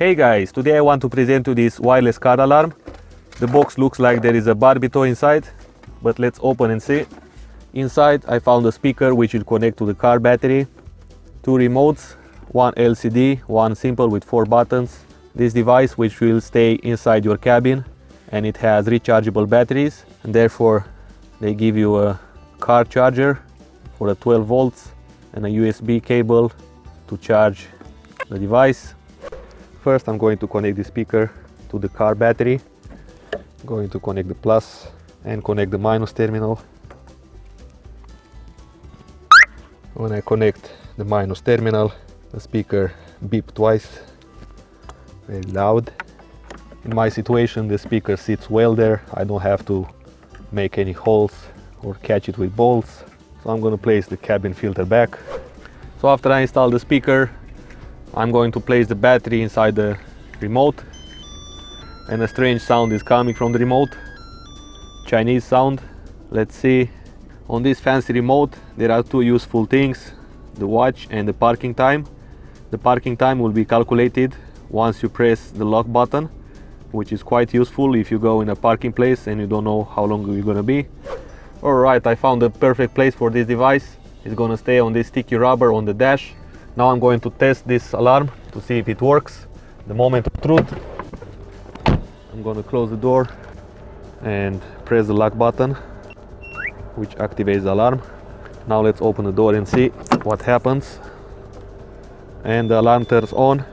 Hey guys, today I want to present you this wireless car alarm. The box looks like there is a Barbie toy inside, but let's open and see. Inside I found a speaker which will connect to the car battery, two remotes, one LCD, one simple with 4 buttons. This device which will stay inside your cabin, and it has rechargeable batteries, and therefore they give you a car charger for a 12 volts and a USB cable to charge the device. First I'm going to connect the speaker to the car battery. I'm going to connect the plus and connect the minus terminal. When I connect the minus terminal, the speaker beep twice, very loud. In my situation the speaker sits well there, I don't have to make any holes or catch it with bolts. So I'm going to place the cabin filter back. So after I install the speaker, I'm going to place the battery inside the remote, and a strange sound is coming from the remote. Chinese sound. Let's see. On this fancy remote there are two useful things, the watch and the parking time. The parking time will be calculated once you press the lock button, which is quite useful if you go in a parking place and you don't know how long you're gonna be. Alright, I found the perfect place for this device. It's gonna stay on this sticky rubber on the dash. Now I'm going to test this alarm to see if it works. The moment of truth. I'm going to close the door and press the lock button, which activates the alarm. Now let's open the door and see what happens. And the alarm turns on.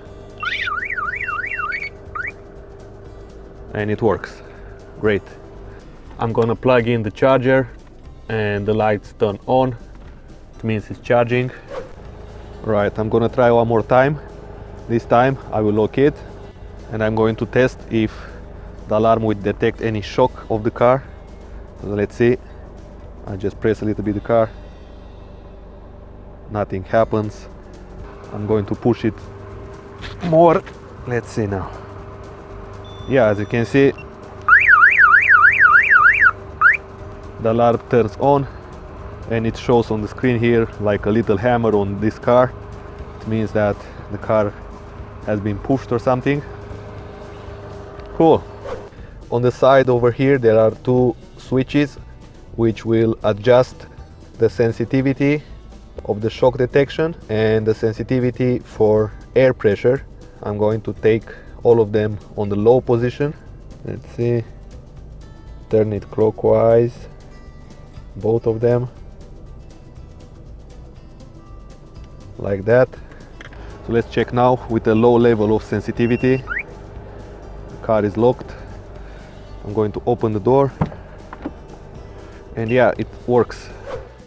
And it works. Great. I'm going to plug in the charger and the lights turn on. It means it's charging. Right, I'm gonna try one more time. This time I will lock it and I'm going to test if the alarm will detect any shock of the car. So let's see. I just press a little bit the car. Nothing happens. I'm going to push it more. Let's see now. Yeah, as you can see, the alarm turns on. And it shows on the screen here like a little hammer on this car. It means that the car has been pushed or something. Cool. On the side over here there are two switches which will adjust the sensitivity of the shock detection and the sensitivity for air pressure. I'm going to take all of them on the low position. Let's see. Turn it clockwise, both of them. Like that. So let's check now with a low level of sensitivity. The car is locked. I'm going to open the door, and yeah, it works.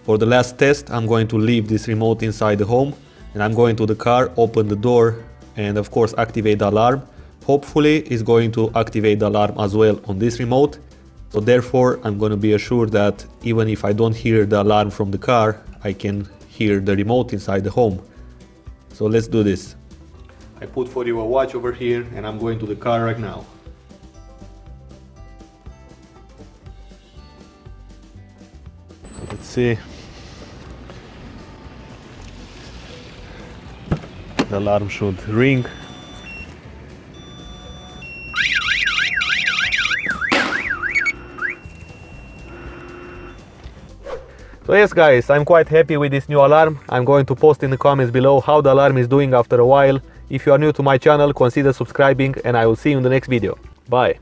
For the last test I'm going to leave this remote inside the home, and I'm going to the car, open the door, and of course activate the alarm. Hopefully it's going to activate the alarm as well on this remote. So therefore I'm going to be assured that even if I don't hear the alarm from the car, I can hear the remote inside the home. So let's do this. I put for you a watch over here and I'm going to the car right now. Let's see. The alarm should ring. So yes guys, I'm quite happy with this new alarm. I'm going to post in the comments below how the alarm is doing after a while. If you are new to my channel, consider subscribing and I will see you in the next video. Bye!